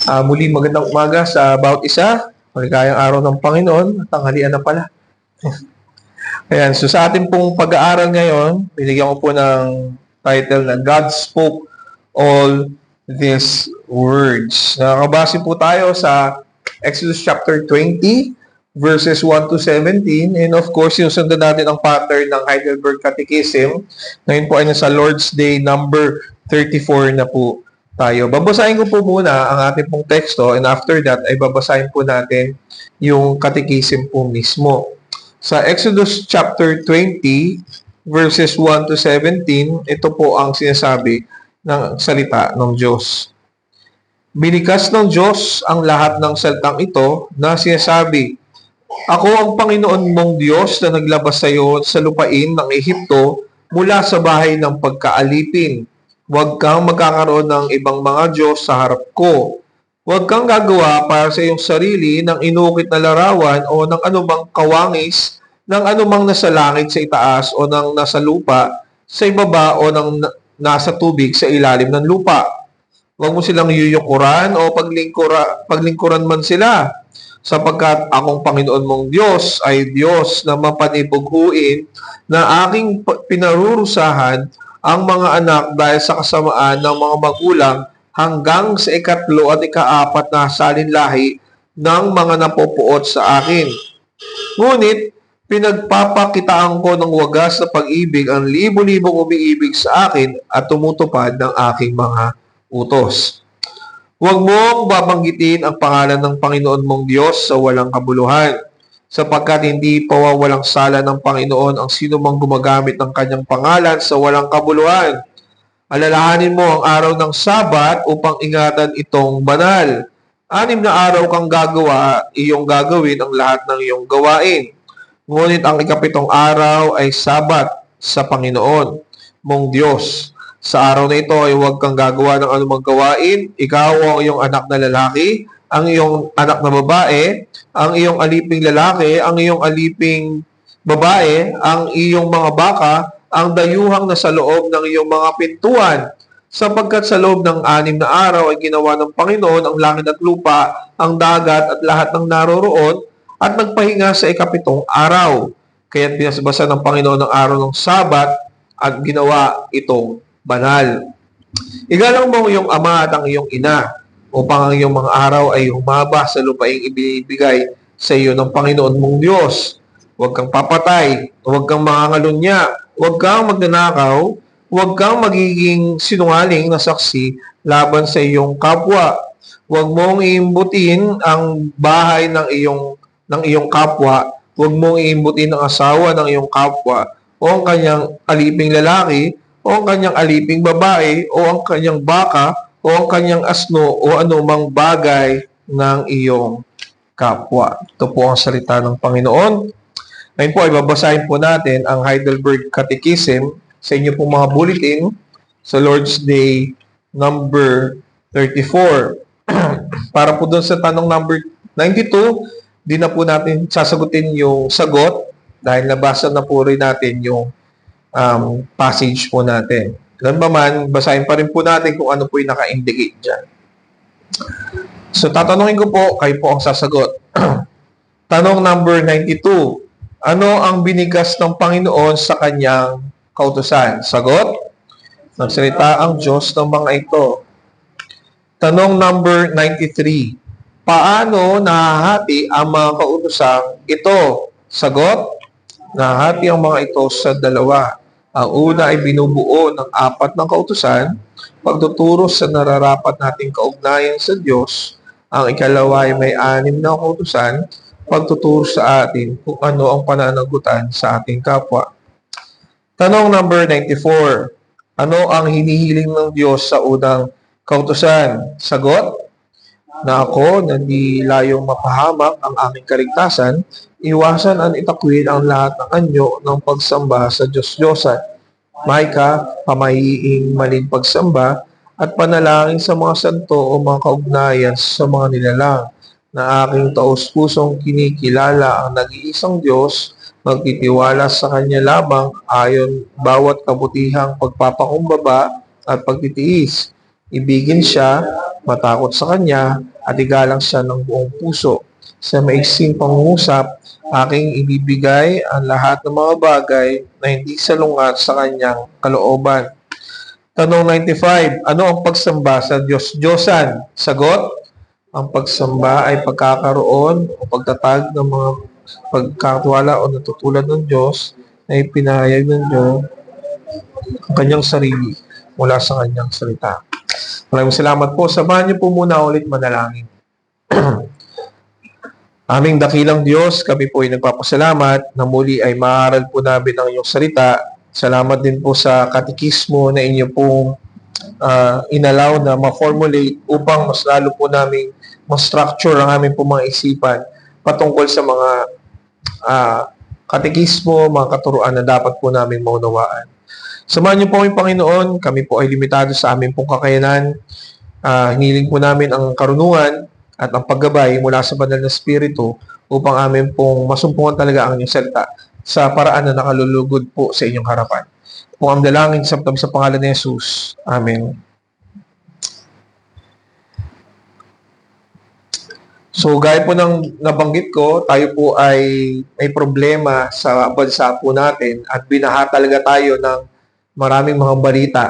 Muli magandang umaga sa bawat isa. Maligayang araw ng Panginoon. Tanghalian na pala. Ayan, so sa ating pong pag-aaral ngayon, binigyan ko po ng title na God Spoke All These Words. Nakakabase po tayo sa Exodus chapter 20, verses 1 to 17. And of course, sinusundan natin ang pattern ng Heidelberg Catechism. Ngayon po ay nasa Lord's Day number 34 na po tayo. Babasahin ko po muna ang ating pong teksto and after that ay babasahin po natin yung catechism po mismo. Sa Exodus chapter 20 verses 1 to 17, ito po ang sinasabi ng salita ng Diyos. Binikas ng Diyos ang lahat ng salitang ito na sinasabi, "Ako ang Panginoon mong Diyos na naglabas sa iyo sa lupain ng Ehipto mula sa bahay ng pagkaalipin. Huwag kang magkakaroon ng ibang mga Diyos sa harap ko. Huwag kang gagawa para sa iyong sarili ng inukit na larawan o ng anumang kawangis, ng anumang nasa langit sa itaas o ng nasa lupa, sa ibaba o ng nasa tubig sa ilalim ng lupa. Huwag mo silang yuyukuran o paglingkuran man sila, sapagkat akong Panginoon mong Diyos ay Diyos na mapanibughuin na aking pinarurusahan ang mga anak dahil sa kasamaan ng mga magulang hanggang sa ikatlo at ikaapat na salinlahi ng mga napopuot sa akin. Ngunit, pinagpapakitaan ko ng wagas na pag-ibig ang libo-libong umiibig sa akin at tumutupad ng aking mga utos. Huwag mong babanggitin ang pangalan ng Panginoon mong Diyos sa walang kabuluhan, sapagkat hindi pawawalang sala ng Panginoon ang sino mang gumagamit ng kanyang pangalan sa walang kabuluhan. Alalahanin mo ang araw ng Sabat upang ingatan itong banal. 6 na araw kang iyong gagawin ang lahat ng iyong gawain. Ngunit ang ikapitong araw ay Sabat sa Panginoon mong Diyos. Sa araw na ito ay huwag kang gagawa ng anumang gawain, ikaw o ang iyong anak na lalaki, ang iyong anak na babae, ang iyong aliping lalaki, ang iyong aliping babae, ang iyong mga baka, ang dayuhang nasa loob ng iyong mga pintuan. Sapagkat sa loob ng 6 na araw ay ginawa ng Panginoon ang langit at lupa, ang dagat at lahat ng naroroon, at nagpahinga sa ikapitong araw. Kaya't pinasbasa ng Panginoon ang araw ng Sabat at ginawa itong banal. Igalang mo ang iyong ama at ang iyong ina, upang ang iyong mga araw ay humaba sa lupaing ibinibigay sa iyo ng Panginoon mong Diyos. Huwag kang papatay, huwag kang mangangalunya, huwag kang magnanakaw, huwag kang magiging sinungaling na saksi laban sa iyong kapwa. Huwag mong iimbutin ang bahay ng iyong kapwa, huwag mong iimbutin ang asawa ng iyong kapwa, o ang kanyang aliping lalaki, o ang kanyang aliping babae, o ang kanyang baka, o ang kanyang asno o anumang bagay ng iyong kapwa." Ito po ang salita ng Panginoon. Ngayon po ay babasahin po natin ang Heidelberg Catechism sa inyo pong mga bulletin sa Lord's Day number 34. Para po doon sa tanong number 92, di na po natin sasagutin yung sagot dahil nabasa na po rin natin yung passage po natin. Ganun ba man, basahin pa rin po natin kung ano po yung naka-indicate dyan. So, tatanungin ko po, kayo po ang sasagot. Tanong number 92. Ano ang binigas ng Panginoon sa kanyang kautusan? Sagot? Nagsalita ang Diyos ng mga ito. Tanong number 93. Paano nahahati ang mga kautusang ito? Sagot? Nahahati ang mga ito sa dalawa. Ang una ay binubuo ng 4 ng kautusan, pagtuturo sa nararapat nating kaugnayan sa Diyos. Ang ikalawa ay may 6 na kautusan, pagtuturo sa atin kung ano ang pananagutan sa ating kapwa. Tanong number 94. Ano ang hinihiling ng Diyos sa unang kautusan? Sagot? Na ako na di layong mapahamak ang aming kaligtasan, iwasan ang itakwil ang lahat ng anyo ng pagsamba sa Diyos-Diyosan. Maika, pamahiing maling pagsamba, at panalangin sa mga santo o mga kaugnayan sa mga nilalang, na aking taus-pusong kinikilala ang nag-iisang Diyos, magtitiwala sa Kanya lamang ayon bawat kabutihang pagpapakumbaba at pagtitiis. Ibigin siya, matakot sa Kanya, at igalang siya ng buong puso. Sa maiksing pangungusap, aking ibibigay ang lahat ng mga bagay na hindi salungat sa kanyang kalooban. Tanong 95, ano ang pagsamba sa Diyos-Diyosan? Sagot, ang pagsamba ay pagkakaroon o pagtatag ng mga pagkakatiwala o natutulad ng Diyos na ipinahayag ng Diyos ang kanyang sarili mula sa kanyang salita. Maraming salamat po. Samahan niyo po muna ulit manalangin. Aming dakilang Diyos, kami po ay nagpapasalamat na muli ay maaral po namin ang iyong salita. Salamat din po sa katikismo na inyo pong inalaw na ma-formulate upang mas lalo po namin ma-structure ang aming po mga isipan patungkol sa mga katikismo, mga katuruan na dapat po namin maunawaan. Samahan niyo po kami, Panginoon. Kami po ay limitado sa aming pong kakayanan. Hiniling po namin ang karunungan at ang paggabay mula sa banal na Espiritu upang amin pong masumpungan talaga ang inyong salita sa paraan na nakalulugod po sa inyong harapan. Kung ang dalangin sa pangalan ni Jesus. Amen. So, gaya po ng nabanggit ko, tayo po ay may problema sa bansa po natin at binaha talaga tayo ng maraming mga balita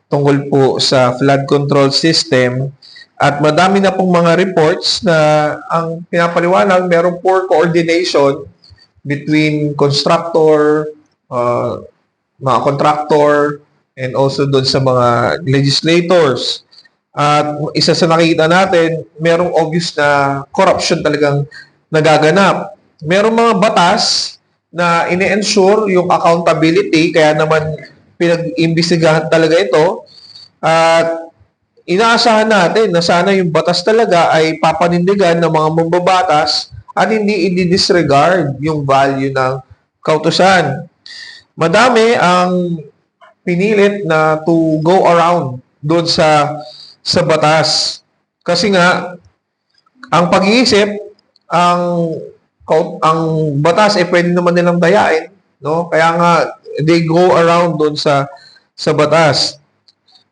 tungkol po sa flood control system. At madami na pong mga reports na ang pinapaliwanag, merong poor coordination between constructor, mga contractor, and also doon sa mga legislators. At isa sa nakikita natin, merong obvious na corruption talagang nagaganap. Merong mga batas na ini-ensure yung accountability, kaya naman pinag-imbestigahan talaga ito. At inaasahan natin na sana yung batas talaga ay papanindigan ng mga mambabatas at hindi i-disregard yung value ng kautusan. Madami ang pinilit na to go around doon sa batas. Kasi nga, ang pag-iisip, ang batas ay pwede naman nilang dayain, no? Kaya nga, they go around doon sa batas.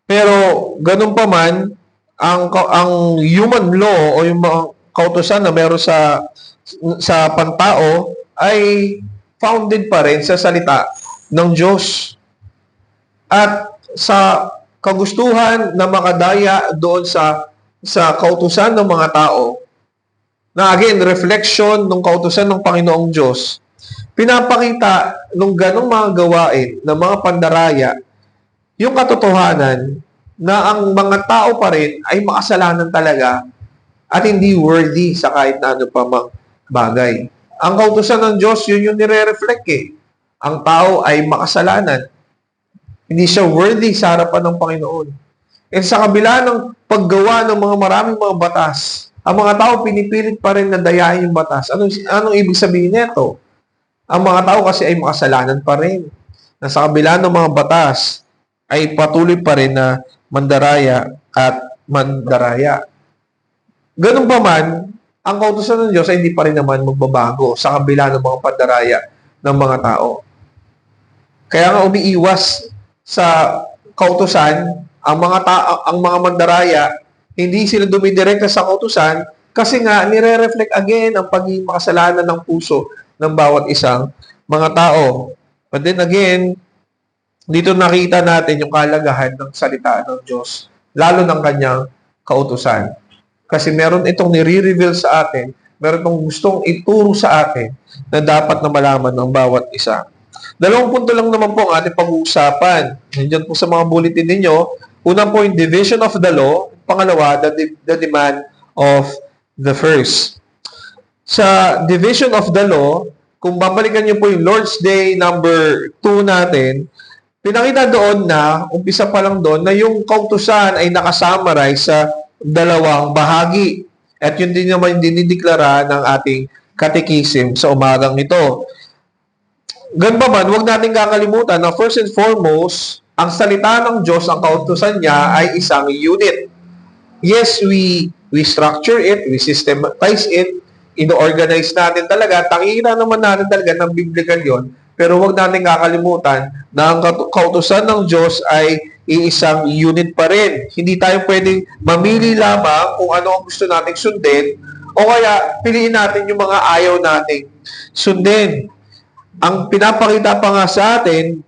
Pero ganun pa man, ang human law o yung mga kautusan na meron sa pantao ay founded pa rin sa salita ng Diyos. At sa kagustuhan na makadaya doon sa kautusan ng mga tao, na again, reflection ng kautusan ng Panginoong Diyos, pinapakita nung ganong mga gawain ng mga pandaraya yung katotohanan na ang mga tao pa rin ay makasalanan talaga at hindi worthy sa kahit na ano pa mang bagay. Ang kautusan ng Diyos, yun yung nire-reflect eh. Ang tao ay makasalanan. Hindi siya worthy sa harapan ng Panginoon. And sa kabila ng paggawa ng mga maraming mga batas, ang mga tao pinipilit pa rin na dayain yung batas. Anong ibig sabihin nito? Ang mga tao kasi ay makasalanan pa rin. Na sa kabila ng mga batas, ay patuloy pa rin na mandaraya at mandaraya. Ganun pa man, ang kautusan ng Diyos ay hindi pa rin naman magbabago sa kabila ng mga pandaraya ng mga tao. Kaya nga umiiwas sa kautusan, ang mga mandaraya, hindi sila dumidirekta sa kautusan kasi nga nire-reflect again ang pagiging makasalanan ng puso ng bawat isang mga tao. But then again, dito nakita natin yung kalagahan ng salita ng Diyos, lalo ng kanyang kautusan. Kasi meron itong nire-reveal sa atin, meron itong gustong ituro sa atin na dapat na malaman ng bawat isa. 2 punto lang naman po ang ating pag-uusapan. Nandiyan po sa mga bulletin ninyo. Una po yung division of the law. Pangalawa, the demand of the first. Sa division of the law, kung babalikan niyo po yung Lord's Day number 2 natin, pinakita doon na, umpisa pa lang doon, na yung kautusan ay nakasummarize sa dalawang bahagi. At yun din naman dinideklara ng ating katekism sa umagang ito. Ganun pa man, huwag natin kakalimutan na first and foremost, ang salita ng Diyos, ang kautusan niya ay isang unit. Yes, we structure it, we systematize it, ino-organize natin talaga, takira naman natin talaga ng biblical yon. Pero huwag natin kakalimutan na ang kautusan ng Diyos ay iisang unit pa rin. Hindi tayo pwedeng mamili lamang kung ano ang gusto nating sundin o kaya piliin natin yung mga ayaw nating sundin. Ang pinapakita pa nga sa atin,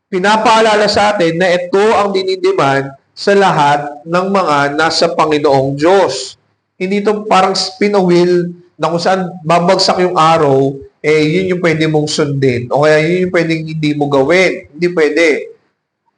pinapaalala sa atin na ito ang dinidiman sa lahat ng mga nasa Panginoong Diyos. Hindi ito parang spin a wheel na kung saan babagsak yung araw, yun yung pwede mong sundin. O kaya yun yung pwedeng hindi mo gawin. Hindi pwede.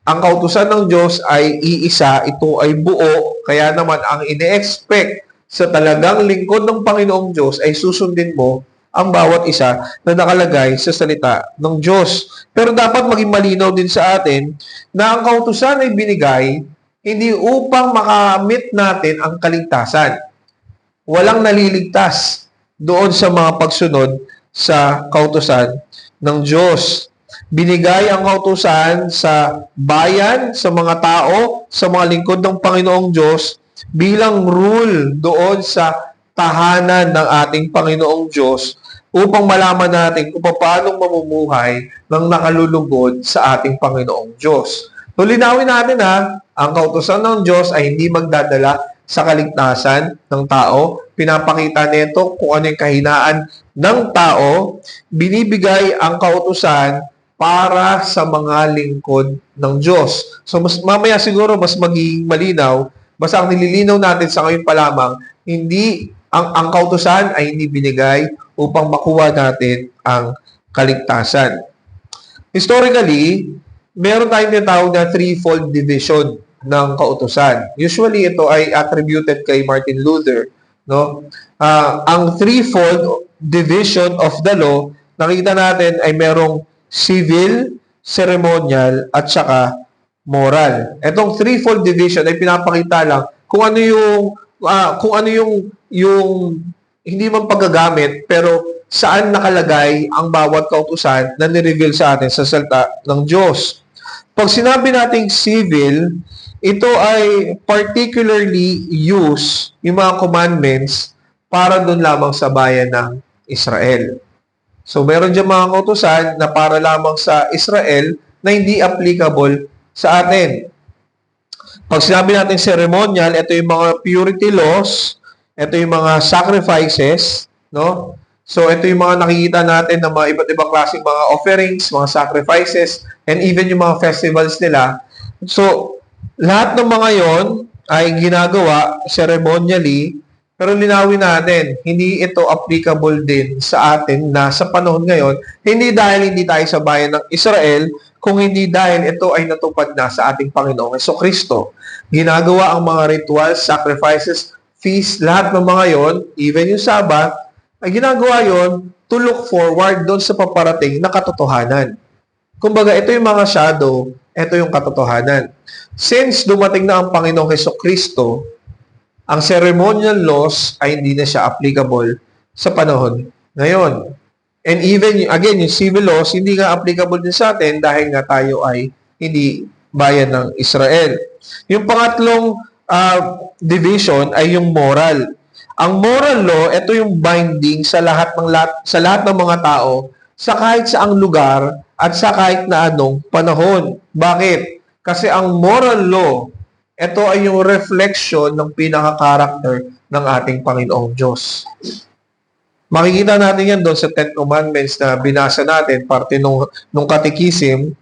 Ang kautusan ng Diyos ay iisa, ito ay buo, kaya naman ang ine-expect sa talagang lingkod ng Panginoong Diyos ay susundin mo ang bawat isa na nakalagay sa salita ng Diyos. Pero dapat maging malinaw din sa atin na ang kautusan ay binigay hindi upang makamit natin ang kaligtasan. Walang naliligtas doon sa mga pagsunod sa kautusan ng Diyos. Binigay ang kautusan sa bayan, sa mga tao, sa mga lingkod ng Panginoong Diyos bilang rule doon sa tahanan ng ating Panginoong Diyos upang malaman natin kung paano mamumuhay ng nakalulugod sa ating Panginoong Diyos. So, linawin natin ang kautusan ng Diyos ay hindi magdadala sa kaligtasan ng tao. Pinapakita nito kung ano yung kahinaan ng tao. Binibigay ang kautusan para sa mga lingkod ng Diyos. So, mamaya siguro mas magiging malinaw. Basta ang nililinaw natin sa ngayon pa lamang, hindi ang kautusan ay hindi binigay upang makuha natin ang kaligtasan. Historically, meron tayong tinatawag na threefold division ng kautusan. Usually, ito ay attributed kay Martin Luther. No? Ang threefold division of the law, nakita natin ay merong civil, ceremonial, at saka moral. Itong threefold division ay pinapakita lang kung ano yung hindi man paggagamit, pero saan nakalagay ang bawat kautusan na nireveal sa atin sa salita ng Diyos. Pag sinabi nating civil, ito ay particularly used yung mga commandments para doon lamang sa bayan ng Israel. So, meron dyan mga kautusan na para lamang sa Israel na hindi applicable sa atin. Pag sinabi natin ceremonial, ito yung mga purity laws, ito yung mga sacrifices, no? So, ito yung mga nakikita natin ng mga iba't ibang klaseng mga offerings, mga sacrifices, and even yung mga festivals nila. So, lahat ng mga yon ay ginagawa ceremonially, pero linawin natin, hindi ito applicable din sa atin na sa panahon ngayon, hindi dahil hindi tayo sa bayan ng Israel, kung hindi dahil ito ay natupad na sa ating Panginoong Jesucristo. Ginagawa ang mga rituals, sacrifices, feast, lahat ng mga yon, even yung Sabbath, ay ginagawa yon to look forward doon sa paparating na katotohanan. Kumbaga, ito yung mga shadow, ito yung katotohanan. Since dumating na ang Panginoong Jesucristo, ang ceremonial laws ay hindi na siya applicable sa panahon ngayon. And even, again, yung civil laws, hindi nga applicable din sa atin dahil nga tayo ay hindi bayan ng Israel. Yung pangatlong division ay yung moral. Ang moral law, ito yung binding sa lahat ng mga tao sa kahit saang lugar at sa kahit na anong panahon. Bakit? Kasi ang moral law, ito ay yung reflection ng pinaka-character ng ating Panginoong Diyos. Makikita natin yan doon sa Ten Commandments na binasa natin, parte nung Catechism.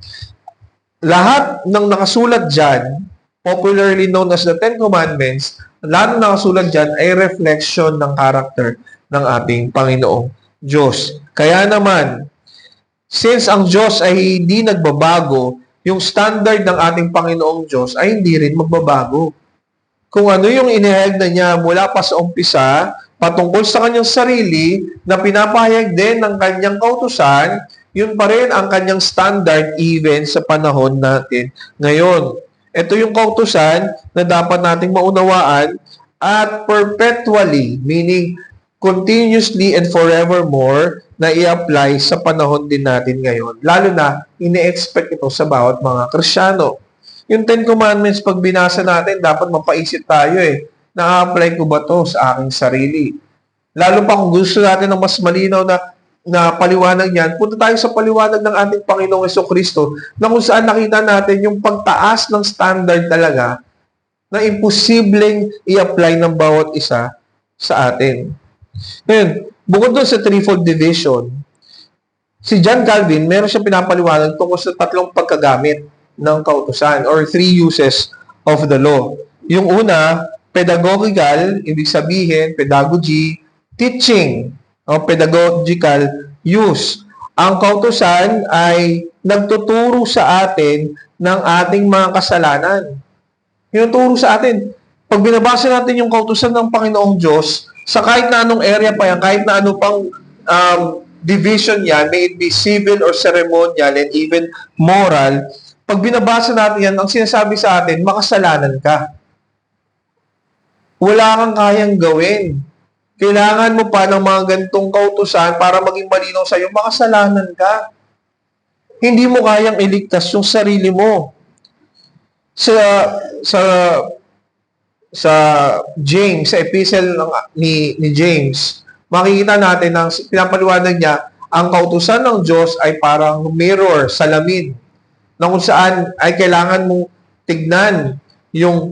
Lahat ng nakasulat dyan, popularly known as the Ten Commandments, lahat ng nakasulat dyan ay reflection ng character ng ating Panginoong Diyos. Kaya naman, since ang Diyos ay hindi nagbabago, yung standard ng ating Panginoong Diyos ay hindi rin magbabago. Kung ano yung inihayag na niya mula pa sa umpisa, patungkol sa kanyang sarili, na pinapahayag din ng kanyang kautusan, yun pa rin ang kanyang standard even sa panahon natin ngayon. Ito yung kautusan na dapat nating maunawaan at perpetually, meaning continuously and forevermore, na i-apply sa panahon din natin ngayon. Lalo na, ini-expect ito sa bawat mga Kristiyano. Yung Ten Commandments, pag binasa natin, dapat mapaisip tayo na-apply ko ba to sa aking sarili? Lalo pa kung gusto natin ng mas malinaw na na paliwanag niyan, punta tayo sa paliwanag ng ating Panginoong Jesucristo na kung saan nakita natin yung pagtaas ng standard talaga na imposibleng i-apply ng bawat isa sa atin. Ngayon, bukod doon sa threefold division, si John Calvin, meron siyang pinapaliwanag tungkol sa tatlong pagkagamit ng kautusan or three uses of the law. Yung una, pedagogical, ibig sabihin, pedagogy, teaching, o pedagogical use. Ang kautusan ay nagtuturo sa atin ng ating mga kasalanan. Tinuturo sa atin. Pag binabasa natin yung kautusan ng Panginoong Diyos, sa kahit na anong area pa yan, kahit na ano pang division yan, may it be civil or ceremonial and even moral, pag binabasa natin yan, ang sinasabi sa atin, makasalanan ka. Wala kang kayang gawin. Kailangan mo pa ng mga ganitong kautusan para maging malinaw sa iyo, makasalanan ka. Hindi mo kayang iligtas yung sarili mo. Sa James, sa epistle ni James, makikita natin ang pinapaliwanag niya, ang kautusan ng Diyos ay parang mirror, salamin, na kung saan ay kailangan mong tignan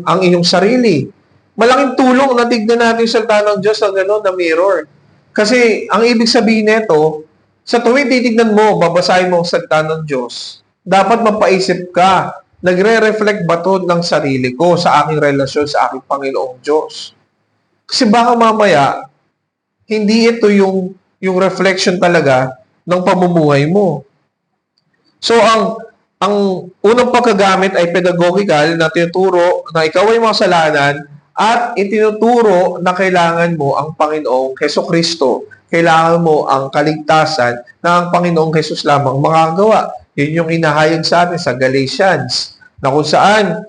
ang iyong sarili. Malaking tulong na tignan natin yung salita ng Diyos na gano'n, na mirror. Kasi ang ibig sabihin nito, sa tuwing titignan mo, babasahin mo ang salita ng Diyos, dapat mapaisip ka, nagre-reflect ba ito ng sarili ko sa aking relasyon sa aking Panginoong Diyos? Kasi baka mamaya, hindi ito yung reflection talaga ng pamumuhay mo. So, ang unang pagkagamit ay pedagogical na tinuturo na ikaw ay makasalanan at itinuturo na kailangan mo ang Panginoong Jesucristo. Kailangan mo ang kaligtasan na ang Panginoong Jesus lamang makagawa. Yun yung inahayag sa atin sa Galatians, na kung saan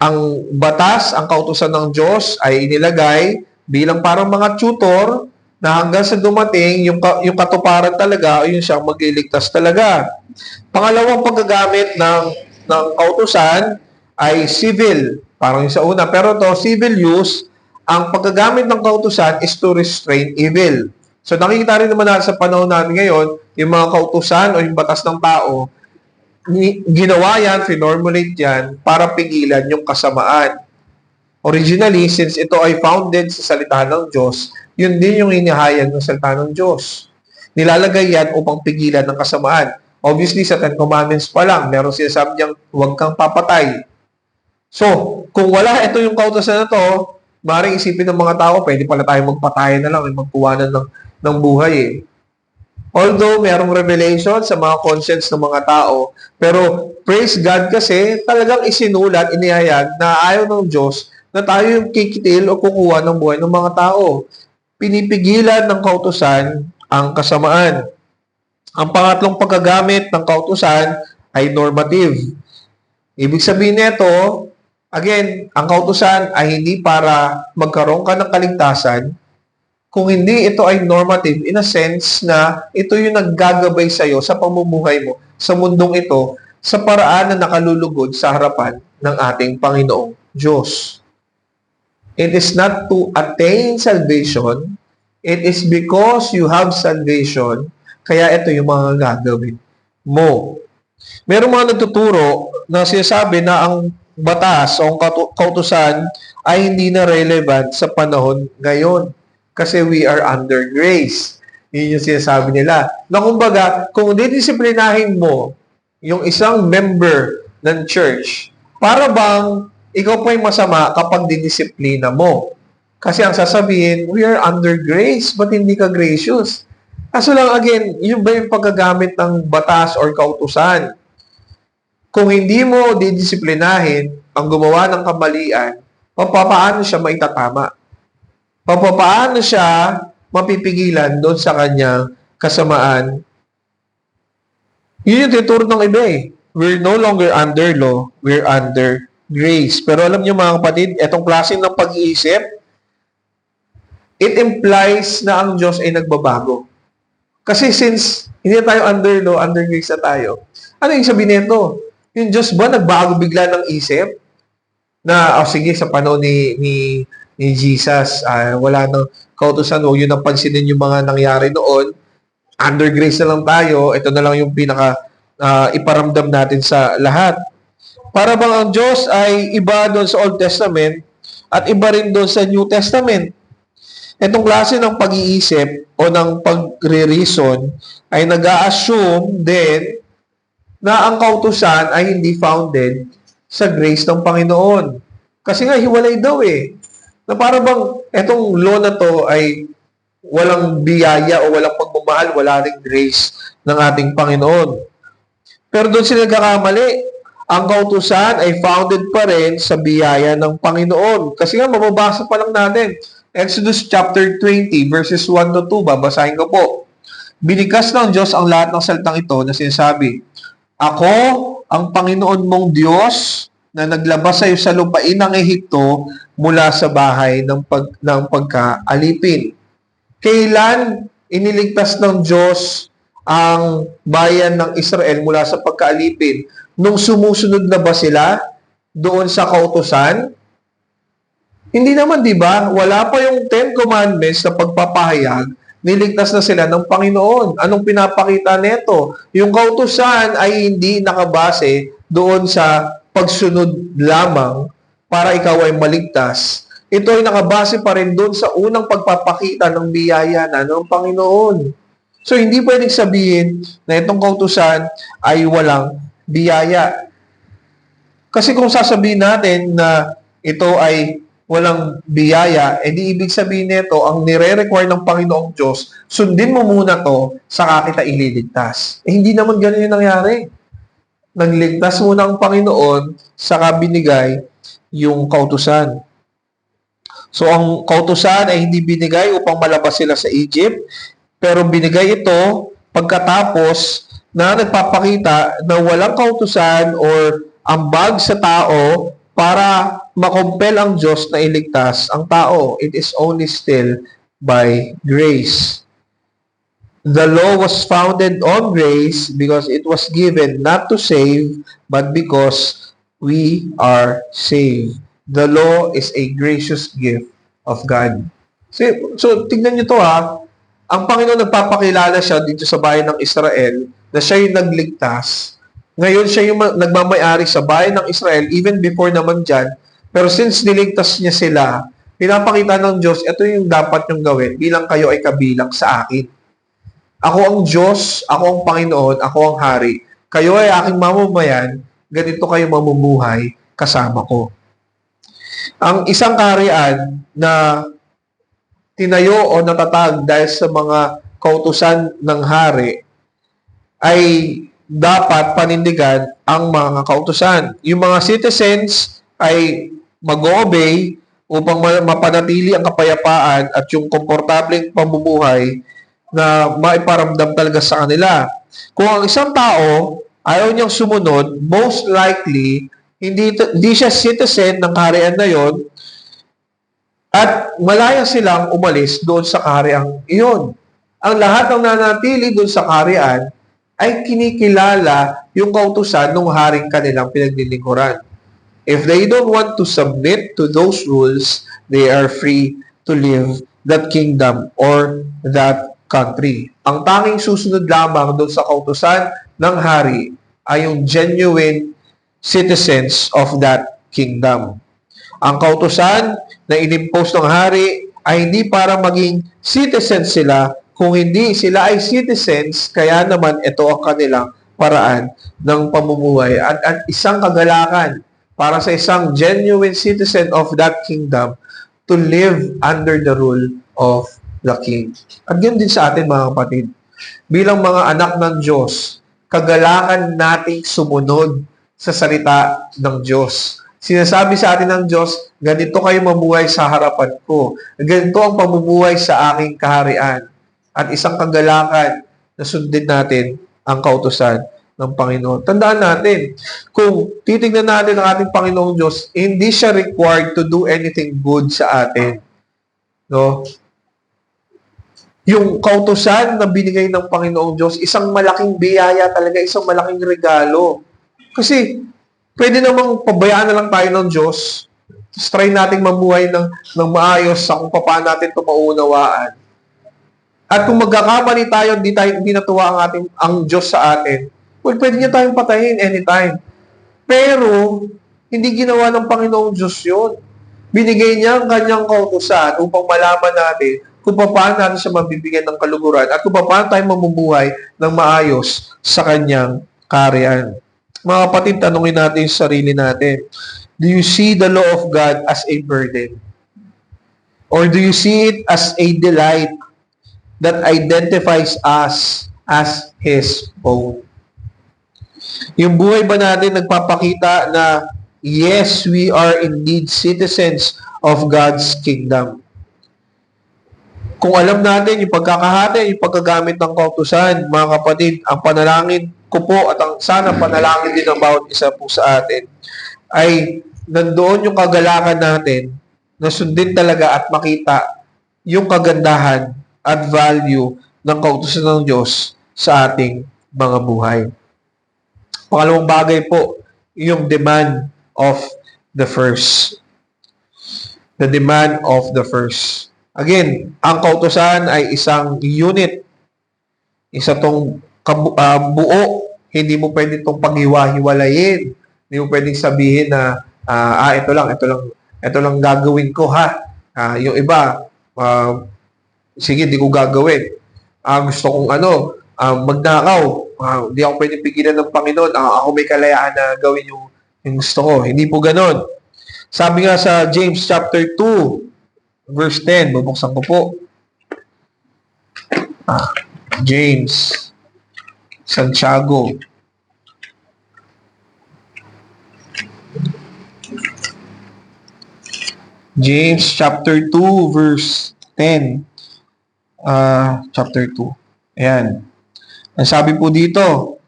ang batas, ang kautusan ng Diyos ay inilagay bilang parang mga tutor na hanggang sa dumating yung katuparan talaga, yun siyang magliligtas talaga. Pangalawang paggagamit ng kautusan ay civil. Parang yung sa una. Pero to civil use, ang paggagamit ng kautusan is to restrain evil. So nakikita rin naman natin sa panahon natin ngayon, yung mga kautusan o yung batas ng tao, ginawa yan, finormulate yan, para pigilan yung kasamaan. Originally, since ito ay founded sa salita ng Diyos, yun din yung inihayag ng salita ng Diyos. Nilalagay yan upang pigilan ng kasamaan. Obviously, sa Ten Commandments pa lang, meron sinasabi niyang huwag kang papatay. So, kung wala ito yung kautusan na to, maaaring isipin ng mga tao, pwede pala tayo magpatayan na lang, magkuwanan ng buhay eh. Although, merong revelation sa mga conscience ng mga tao, pero praise God kasi talagang isinulat, inihayag na ayaw ng Diyos na tayo yung kikitil o kukuha ng buhay ng mga tao. Pinipigilan ng kautusan ang kasamaan. Ang pangatlong paggagamit ng kautusan ay normative. Ibig sabihin nito, again, ang kautusan ay hindi para magkaroon ka ng kaligtasan, kung hindi ito ay normative in a sense na ito yung naggagabay sa iyo sa pamumuhay mo sa mundong ito sa paraan na nakalulugod sa harapan ng ating Panginoong Diyos. It is not to attain salvation, it is because you have salvation, kaya ito yung mga gagawin mo. Merong mga nagtuturo na sinasabi na ang batas o ang kautusan ay hindi na relevant sa panahon ngayon kasi we are under grace. Yun yung sinasabi nila. Na kumbaga, kung didisiplinahin mo yung isang member ng church, para bang ikaw pa yung masama kapag didisiplina mo? Kasi ang sasabihin, we are under grace, but hindi ka gracious. Kaso lang again, yun ba yung paggagamit ng batas or kautusan? Kung hindi mo didisiplinahin ang gumawa ng kamalian, paano siya maitatama? Paano siya mapipigilan doon sa kanyang kasamaan? Yun yung tinuturo ng iba eh. We're no longer under law, we're under grace. Pero alam niyo mga kapatid, etong klase ng pag-iisip, it implies na ang Diyos ay nagbabago. Kasi since hindi tayo under law, under grace na tayo, ano yung sabihin nito? Yung Diyos ba nagbago bigla ng isip? Na, sige, sa panahon ni Jesus, wala nang kautusan, huwag yun ang pansinin yung mga nangyari noon. under grace na lang tayo, ito na lang yung pinaka iparamdam natin sa lahat. Para bang ang Diyos ay iba doon sa Old Testament at iba rin doon sa New Testament. Itong klase ng pag-iisip o ng pagre-reason ay nag-a-assume din na ang kautusan ay hindi founded sa grace ng Panginoon. Kasi nga, hiwalay daw eh. Na para bang itong law na to ay walang biyaya o walang pagmamahal, wala ring grace ng ating Panginoon. Pero doon sila nagkakamali. Ang kautusan ay founded pa rin sa biyaya ng Panginoon. Kasi nga, mababasa pa lang natin. Exodus chapter 20, verses 1 to 2, babasahin ko po. Binigkas ng Diyos ang lahat ng salitang ito na sinasabi, Ako, ang Panginoon mong Diyos, na naglabas sa iyo sa lupain ng Ehipto mula sa bahay ng pagkaalipin. Kailan iniligtas ng Diyos ang bayan ng Israel mula sa pagkaalipin? Nung sumusunod na ba sila doon sa kautusan? Hindi naman, di ba? Wala pa yung 10 Commandments na pagpapahayag, niligtas na sila ng Panginoon. Anong pinapakita nito? Yung kautusan ay hindi nakabase doon sa pagsunod lamang para ikaw ay maligtas. Ito ay nakabase pa rin doon sa unang pagpapakita ng biyaya na ng Panginoon. So, hindi pwedeng sabihin na itong kautusan ay walang biyaya. Kasi kung sasabihin natin na ito ay walang biyaya, edi ibig sabihin nito, ang nire-require ng Panginoong Diyos, sundin mo muna to, saka kita ililigtas. Hindi naman ganun yung nangyari. Nagligtas muna ang Panginoon, saka binigay yung kautusan. So, ang kautusan ay hindi binigay upang malabas sila sa Egypt, pero binigay ito pagkatapos na nagpapakita na walang kautusan or ambag sa tao para makompel ang Diyos na iligtas ang tao. It is only still by grace. The law was founded on grace because it was given not to save, but because we are saved. The law is a gracious gift of God. So tignan nyo to ha. Ang Panginoon nagpapakilala siya dito sa bayan ng Israel na siya yung nagligtas. Ngayon siya yung nagmamayari sa bayan ng Israel even before naman dyan. Pero since niligtas niya sila, pinapakita ng Diyos, ito yung dapat nyong gawin bilang kayo ay kabilang sa akin. Ako ang Diyos, ako ang Panginoon, ako ang Hari. Kayo ay aking mamamayan, ganito kayo mamumuhay kasama ko. Ang isang kaharian na tinayo o natatag dahil sa mga kautusan ng hari ay dapat panindigan ang mga kautusan. Yung mga citizens ay mag-obey upang mapanatili ang kapayapaan at yung komportableng pamumuhay na maiparamdam talaga sa kanila. Kung ang isang tao ayaw niyang sumunod, most likely, hindi siya citizen ng kaharian na yon at malaya silang umalis doon sa kaharian iyon. Ang lahat ng nanatili doon sa kaharian ay kinikilala yung kautusan ng haring kanilang pinaglilingkuran. If they don't want to submit to those rules, they are free to live that kingdom or that country. Ang tanging susunod lamang doon sa kautusan ng hari ay yung genuine citizens of that kingdom. Ang kautusan na inimpose ng hari ay hindi para maging citizens sila, kung hindi sila ay citizens, kaya naman ito ang kanilang paraan ng pamumuhay at isang kagalakan para sa isang genuine citizen of that kingdom to live under the rule of the king. At yun din sa atin mga kapatid. Bilang mga anak ng Diyos, kagalakan nating sumunod sa salita ng Diyos. Sinasabi sa atin ng Diyos, ganito kayo mabuhay sa harapan ko. Ganito ang pamumuhay sa aking kaharian. At isang kagalakan na sundin natin ang kautusan ng Panginoon. Tandaan natin, kung titignan natin ang ating Panginoong Diyos, hindi siya required to do anything good sa atin. No? Yung kautusan na binigay ng Panginoong Diyos, isang malaking biyaya talaga, isang malaking regalo. Kasi, pwede namang pabayaan na lang tayo ng Diyos. Try nating mamuhay ng maayos sa kung paano natin ito maunawaan. At kung magkakamali tayo, hindi natuwa ang Diyos sa atin, well, pwede niya tayong patayin anytime. Pero, hindi ginawa ng Panginoong Diyos yun. Binigay niya ang kanyang kautusan upang malaman natin kung paano natin siya mabibigyan ng kaluguran at kung paano tayo mamumuhay ng maayos sa kanyang kaharian. Mga kapatid, tanungin natin yung sarili natin. Do you see the law of God as a burden? Or do you see it as a delight that identifies us as His own? Yung buhay ba natin nagpapakita na yes, we are indeed citizens of God's kingdom? Kung alam natin yung pagkakahati, yung pagkagamit ng kautusan, mga kapatid, ang panalangin ko po at ang sana panalangin din ng bawat isa po sa atin ay nandoon yung kagalakan natin na sundin talaga at makita yung kagandahan at value ng kautusan ng Diyos sa ating mga buhay. Pangalawang bagay po, yung demand of the first. The demand of the first. Again, ang kautusan ay isang unit. Isa tong buo. Hindi mo pwede itong paghiwa-hiwalayin. Hindi mo pwedeng sabihin na, ito lang gagawin ko ha. Yung iba, sige, di ko gagawin. Gusto kong magnakaw. Hindi ako pwede pigilan ng Panginoon. Ako may kalayaan na gawin yung gusto ko. Hindi po ganon. Sabi nga sa James chapter 2, verse 10, bubuksan ko po. James, Santiago. James chapter 2, verse 10. Chapter 2. Ayan. Ang sabi po dito,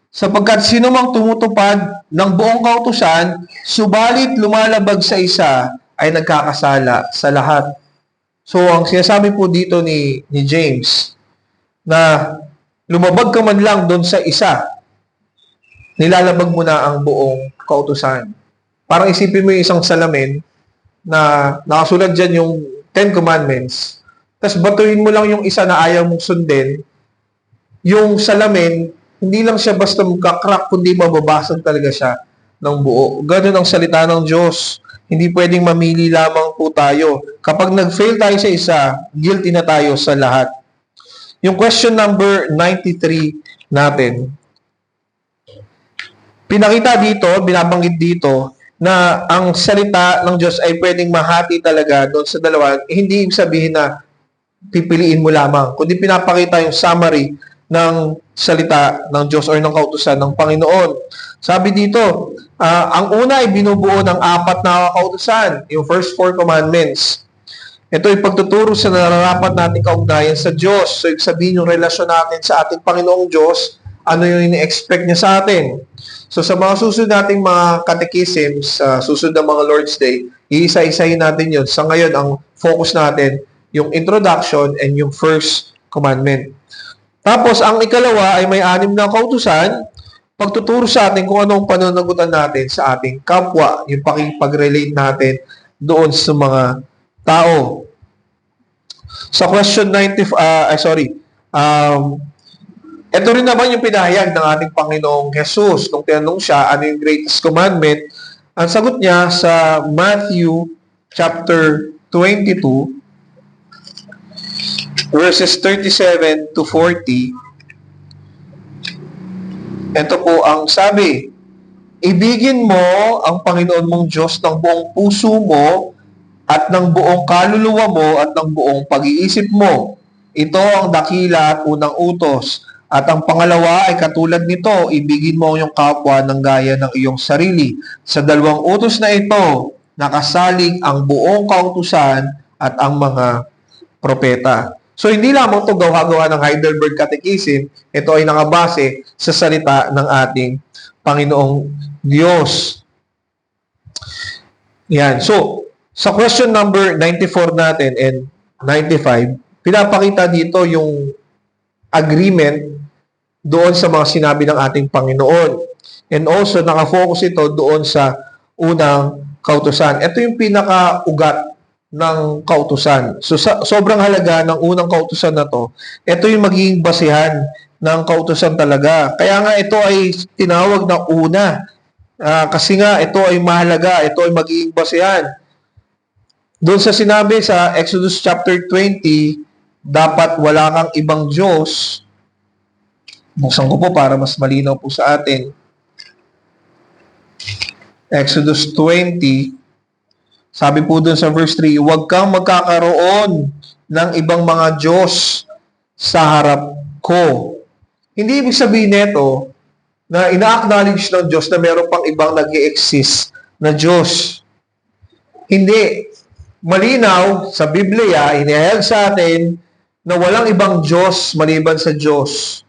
sapagkat sino mang tumutupad ng buong kautusan, subalit lumalabag sa isa, ay nagkakasala sa lahat. So, ang sinasabi po dito ni James, na lumabag ka man lang doon sa isa, nilalabag mo na ang buong kautusan. Parang isipin mo yung isang salamin na nakasulat dyan yung 10 Commandments, tapos batuhin mo lang yung isa na ayaw mong sundin, yung salamin, hindi lang siya basta magkakrak, kundi mababasag talaga siya ng buo. Ganun ang salita ng Diyos. Hindi pwedeng mamili lamang po tayo. Kapag nag-fail tayo sa isa, guilty na tayo sa lahat. Yung question number 93 natin, pinakita dito, binabanggit dito, na ang salita ng Diyos ay pwedeng mahati talaga doon sa dalawa. Hindi ibig sabihin na pipiliin mo lamang, kundi pinapakita yung summary ng salita ng Diyos or ng kautusan ng Panginoon. Sabi dito, ang una ay binubuo ng 4 na kautusan, yung first 4 commandments. Ito ay pagtuturo sa nararapat nating kaugnayan sa Diyos. So, ibig sabihin yung relasyon natin sa ating Panginoong Diyos, ano yung ini-expect niya sa atin. So, sa mga susunod nating mga catechisms, susunod na mga Lord's Day, iisa-isahin natin yun. Sa ngayon, ang focus natin, yung introduction and yung first commandment. Tapos, ang ikalawa ay may 6 na kautusan, pagtuturo sa atin kung anong pananagutan natin sa ating kapwa, yung pakipag-relate natin doon sa mga tao. Sa question 95, ito rin naman yung pinahayag ng ating Panginoong Jesus. Nung tinanong siya, ano yung greatest commandment? Ang sagot niya sa Matthew chapter 22, verses 37 to 40, ito po ang sabi, ibigin mo ang Panginoon mong Diyos ng buong puso mo at ng buong kaluluwa mo at ng buong pag-iisip mo. Ito ang dakila at unang utos. At ang pangalawa ay katulad nito, ibigin mo ang iyong kapwa ng gaya ng iyong sarili. Sa 2 utos na ito, nakasalig ang buong kautusan at ang mga propeta. So, hindi lamang ito gawa ng Heidelberg Catechism, ito ay nakabase sa salita ng ating Panginoong Diyos. Yan. So, sa question number 94 natin and 95, pinapakita dito yung agreement doon sa mga sinabi ng ating Panginoon. And also, nakafocus ito doon sa unang kautusan. Ito yung pinaka-ugat ng kautusan. So, sobrang halaga ng unang kautusan na to. Ito yung magiging basihan ng kautusan talaga. Kaya nga ito ay tinawag na una. Kasi nga ito ay mahalaga, ito ay magiging basihan. Doon sa sinabi sa Exodus chapter 20, dapat wala kang ibang Diyos. Buksan ko po para mas malinaw po sa atin. Exodus 20, sabi po doon sa verse 3, huwag kang magkakaroon ng ibang mga Diyos sa harap ko. Hindi ibig sabihin nito na ina-acknowledge ng Diyos na meron pang ibang nag-i-exist na Diyos. Hindi. Malinaw sa Biblia, inihayag sa atin na walang ibang Diyos maliban sa Diyos.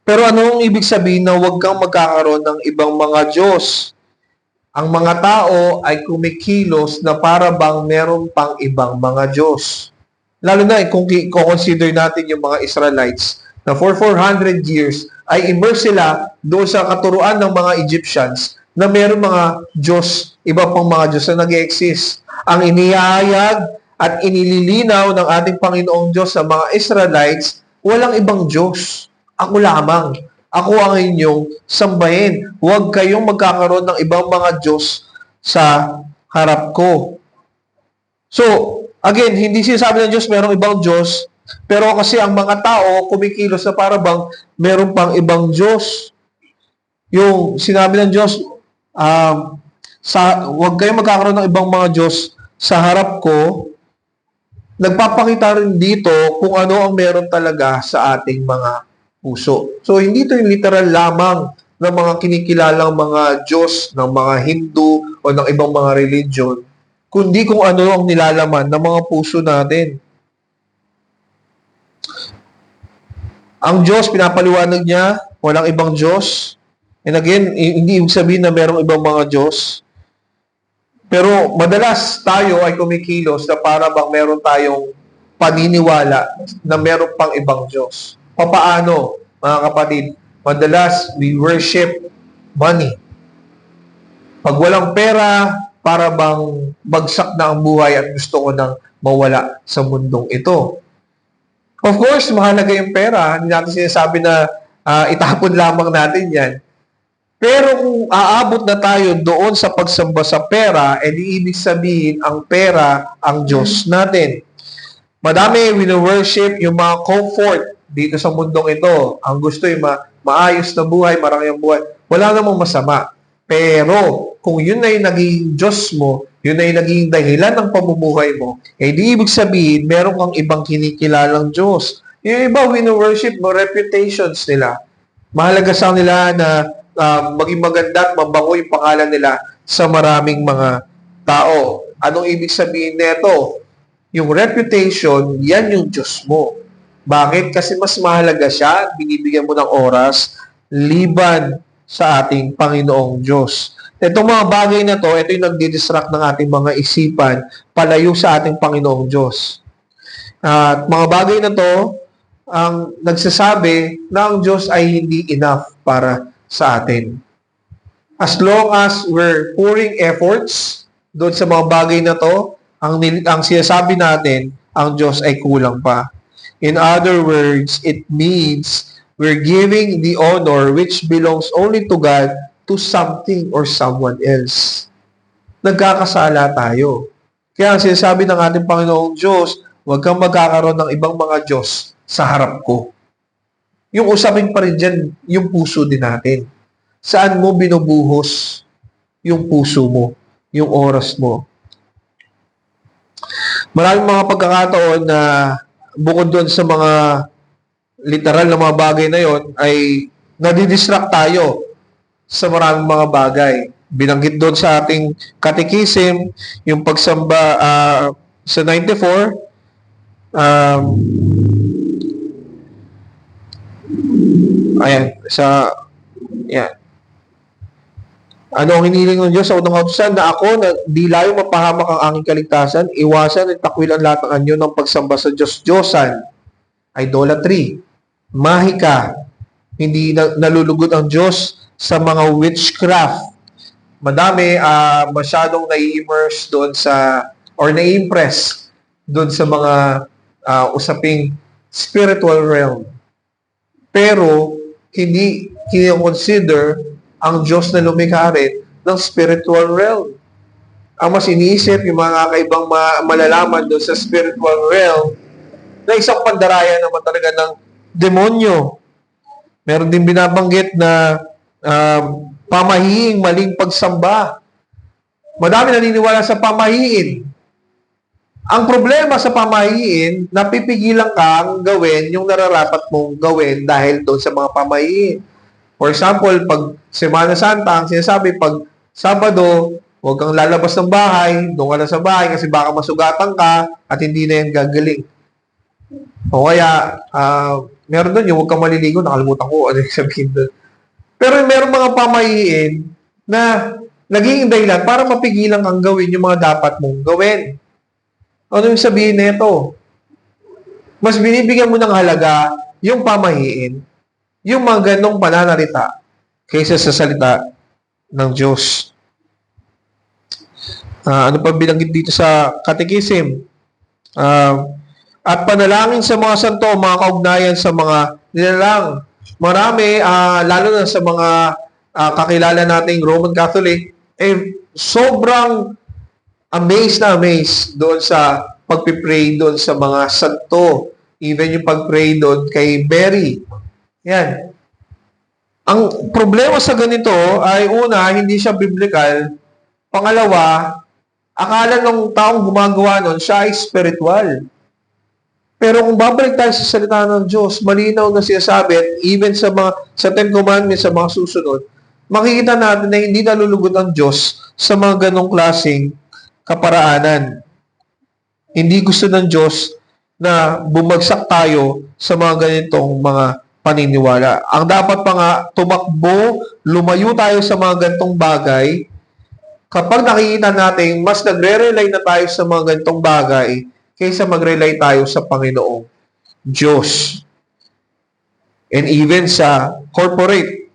Pero anong ibig sabihin na huwag kang magkakaroon ng ibang mga Diyos? Ang mga tao ay kumikilos na para bang meron pang ibang mga Diyos. Lalo na kung consider natin yung mga Israelites na for 400 years ay immerse sila doon sa katuruan ng mga Egyptians na meron mga Diyos, iba pang mga Diyos na nag-exist. Ang inihayag at inililinaw ng ating Panginoong Diyos sa mga Israelites, walang ibang Diyos. Ako lamang. Ako ang inyong sambahin. Huwag kayong magkakaroon ng ibang mga Diyos sa harap ko. So, again, hindi sinasabi ng Diyos merong ibang Diyos, pero kasi ang mga tao kumikilos na para bang meron pang ibang Diyos. Yung sinabi ng Diyos, huwag kayong magkakaroon ng ibang mga Diyos sa harap ko, nagpapakita rin dito kung ano ang meron talaga sa ating mga puso. So, hindi ito yung literal lamang ng mga kinikilalang mga Diyos, ng mga Hindu o ng ibang mga religion, kundi kung ano ang nilalaman ng mga puso natin. Ang Diyos, pinapaliwanag niya, walang ibang Diyos. And again, hindi ibig sabihin na merong ibang mga Diyos. Pero madalas tayo ay kumikilos na para bang meron tayong paniniwala na meron pang ibang Diyos. Papaano, mga kapatid? Madalas, we worship money. Pag walang pera, para bang bagsak na ang buhay at gusto ko nang mawala sa mundong ito. Of course, mahalaga yung pera. Hindi natin sinasabi na itapon lamang natin yan. Pero kung aabot na tayo doon sa pagsamba sa pera, edi ibig sabihin ang pera ang Diyos natin. Madami wino-worship yung mga comfort dito sa mundong ito. Ang gusto yung maayos na buhay, marami ang buhay. Wala namang masama. Pero kung yun ay naging Diyos mo, yun ay naging dahilan ng pamumuhay mo, edi ibig sabihin meron kang ibang kinikilalang Diyos. Yung iba wino-worship mo, reputations nila. Mahalaga sa nila na maging maganda at mabango yung pangalan nila sa maraming mga tao. Anong ibig sabihin nito? Yung reputation, yan yung Diyos mo. Bakit? Kasi mas mahalaga siya, binibigyan mo ng oras, liban sa ating Panginoong Diyos. Itong mga bagay na to, ito yung nagdi-distract ng ating mga isipan, palayo sa ating Panginoong Diyos. At mga bagay na to, ang nagsasabi na ang Diyos ay hindi enough para sa atin. As long as we're pouring efforts doon sa mga bagay na to, ang sinasabi natin, ang Diyos ay kulang pa. In other words, it means we're giving the honor which belongs only to God to something or someone else. Nagkakasala tayo. Kaya ang sinasabi ng ating Panginoong Diyos, huwag kang magkakaroon ng ibang mga Diyos sa harap ko. Yung usapin pa rin dyan, yung puso din natin. Saan mo binubuhos yung puso mo, yung oras mo? Maraming mga pagkakataon na bukod doon sa mga literal na mga bagay na yon ay nadidistract tayo sa maraming mga bagay. Binanggit doon sa ating catechism, yung pagsamba sa 94, ayan, yan. Ano ang hiniling ng Diyos sa unang kautusan? Na ako, na di layo mapahamak ang aking kaligtasan, iwasan at takwil ang lahat ng anyo ng pagsamba sa Diyos-Diyosan, idolatry, mahika, hindi nalulugod ang Diyos sa mga witchcraft. Madami, masyadong nai-immerse doon sa or na-impress doon sa mga usaping spiritual realm. Pero hindi kino-consider ang Diyos na lumikha rin ng spiritual realm. Ang mas iniisip yung mga kakaibang malalaman doon sa spiritual realm na isang pandaraya naman talaga ng demonyo. Meron din binabanggit na pamahiing maling pagsamba. Madami naniniwala sa pamahiin. Ang problema sa pamahiin, napipigilan kang gawin yung nararapat mong gawin dahil doon sa mga pamahiin. For example, pag Semana Santa, ang sinasabi, pag Sabado, huwag kang lalabas ng bahay, doon ka na sa bahay kasi baka masugatan ka at hindi na yan gagaling. O kaya, meron doon yung huwag kang maliligo, nakalimutan ko ano yung sabihin doon. Pero meron mga pamahiin na naging dahilan para mapigilan kang gawin yung mga dapat mong gawin. Ano yung sabihin nito? Mas binibigyan mo ng halaga yung pamahiin, yung mga ganong pananalita kaysa sa salita ng Diyos. Ano pa binanggit dito sa Catechism? At panalangin sa mga santo, mga kaugnayan sa mga nilalang. Marami, lalo na sa mga kakilala nating Roman Catholic, sobrang amazed na amazed doon sa pagpipray doon sa mga santo. Even yung pagpray doon kay Mary. Yan. Ang problema sa ganito ay una, hindi siya biblical. Pangalawa, akala ng taong gumagawa nun, siya ay spiritual. Pero kung babalik tayo sa salita ng Diyos, malinaw na sinasabi, at even sa Ten Commandments, sa mga susunod, makikita natin na hindi nalulugod ang Diyos sa mga ganong klaseng kaparaanan. Hindi gusto ng Diyos na bumagsak tayo sa mga ganitong mga paniniwala. Ang dapat pa nga, tumakbo, lumayo tayo sa mga ganitong bagay. Kapag nakikita natin, mas nagre-rely na tayo sa mga ganitong bagay kaysa mag-rely tayo sa Panginoong Diyos. And even sa corporate,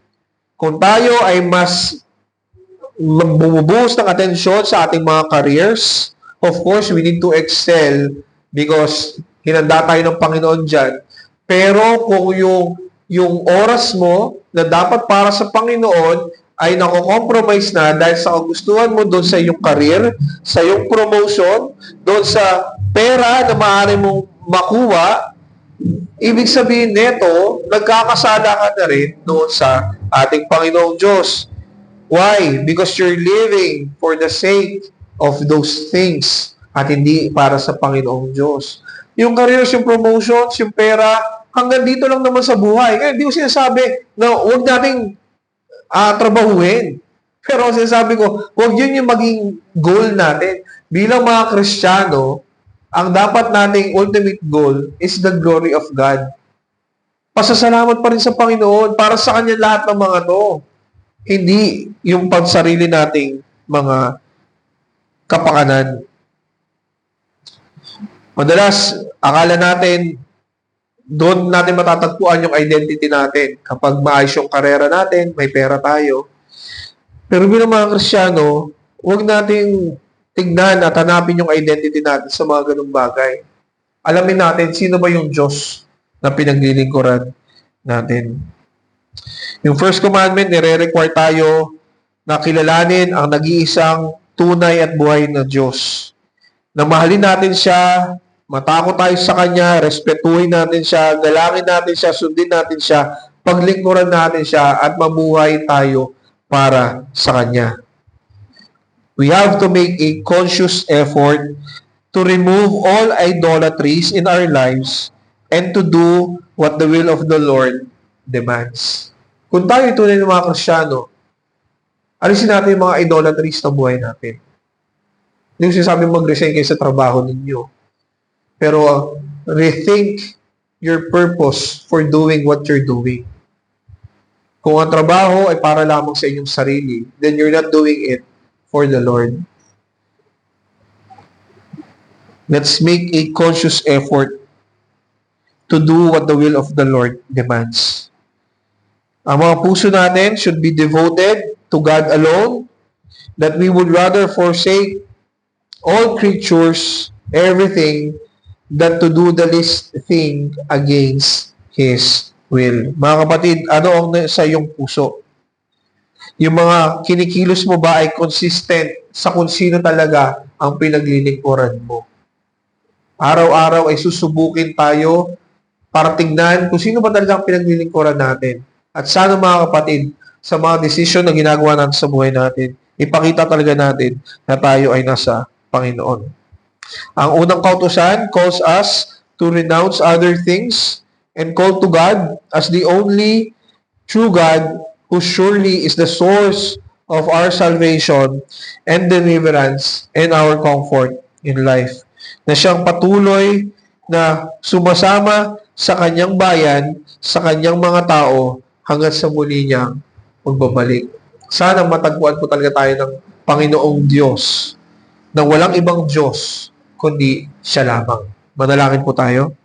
kung tayo ay mas bumubuhos ng atensyon sa ating mga careers, of course, we need to excel because hinanda tayo ng Panginoon dyan. Pero kung yung oras mo na dapat para sa Panginoon ay nako-compromise na dahil sa kagustuhan mo doon sa iyong career, sa iyong promotion, doon sa pera na maaari mong makuha, ibig sabihin nito, nagkakasala ka na rin doon sa ating Panginoong Diyos. Why? Because you're living for the sake of those things at hindi para sa Panginoong Diyos. Yung careers, yung promotions, yung pera, hanggang dito lang naman sa buhay. Kaya hindi ko sinasabi na huwag nating trabahuin. Pero ang sinasabi ko, huwag yun yung maging goal natin. Bilang mga Kristiyano, ang dapat nating ultimate goal is the glory of God. Pasasalamat pa rin sa Panginoon para sa Kanya lahat ng mga to. Hindi yung pansarili nating mga kapakanan. Madalas, akala natin, doon natin matatagpuan yung identity natin. Kapag maayos yung karera natin, may pera tayo. Pero bilang mga Kristiyano, huwag nating tignan at hanapin yung identity natin sa mga ganung bagay. Alamin natin, sino ba yung Diyos na pinaglilingkuran natin. Yung first commandment, nire-require tayo na kilalanin ang nag-iisang tunay at buhay na Diyos. Na mahalin natin siya, matakot tayo sa Kanya, respetuhin natin siya, galangin natin siya, sundin natin siya, paglingkuran natin siya, at mabuhay tayo para sa Kanya. We have to make a conscious effort to remove all idolatries in our lives and to do what the will of the Lord demands. Kung tayo tunay ng mga Kristiyano, alisin natin yung mga idolatries na buhay natin. Hindi ko sinasabi mag-resign kayo sa trabaho ninyo. Pero rethink your purpose for doing what you're doing. Kung ang trabaho ay para lamang sa inyong sarili, then you're not doing it for the Lord. Let's make a conscious effort to do what the will of the Lord demands. Ang mga puso natin should be devoted to God alone, that we would rather forsake all creatures, everything, that to do the least thing against His will. Mga kapatid, ano ang sa iyong puso? Yung mga kinikilos mo ba ay consistent sa kung sino talaga ang pinaglilingkuran mo? Araw-araw ay susubukin tayo para tingnan kung sino ba talaga ang pinaglilingkuran natin. At sana mga kapatid, sa mga desisyon na ginagawa natin sa buhay natin, ipakita talaga natin na tayo ay nasa Panginoon. Ang unang kautusan calls us to renounce other things and call to God as the only true God who surely is the source of our salvation and deliverance and our comfort in life. Na siyang patuloy na sumasama sa kanyang bayan, sa kanyang mga tao, hanggang sa muli niyang magbabalik. Sana matagpuan po talaga tayo ng Panginoong Diyos na walang ibang Diyos kundi siya lamang. Manalangin po tayo.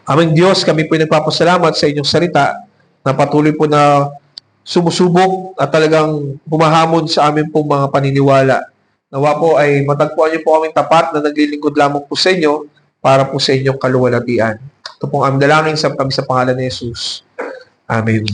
Aming Diyos, kami po nagpapasalamat sa inyong salita na patuloy po na sumusubok at talagang humahamon sa amin pong mga paniniwala. Nawa po ay matagpuan niyo po kaming tapat na naglilingkod lamang po sa inyo para po sa inyong kaluwalhatian. Ito pong aming dalangin sa kami sa pangalan ni Jesus. Amen.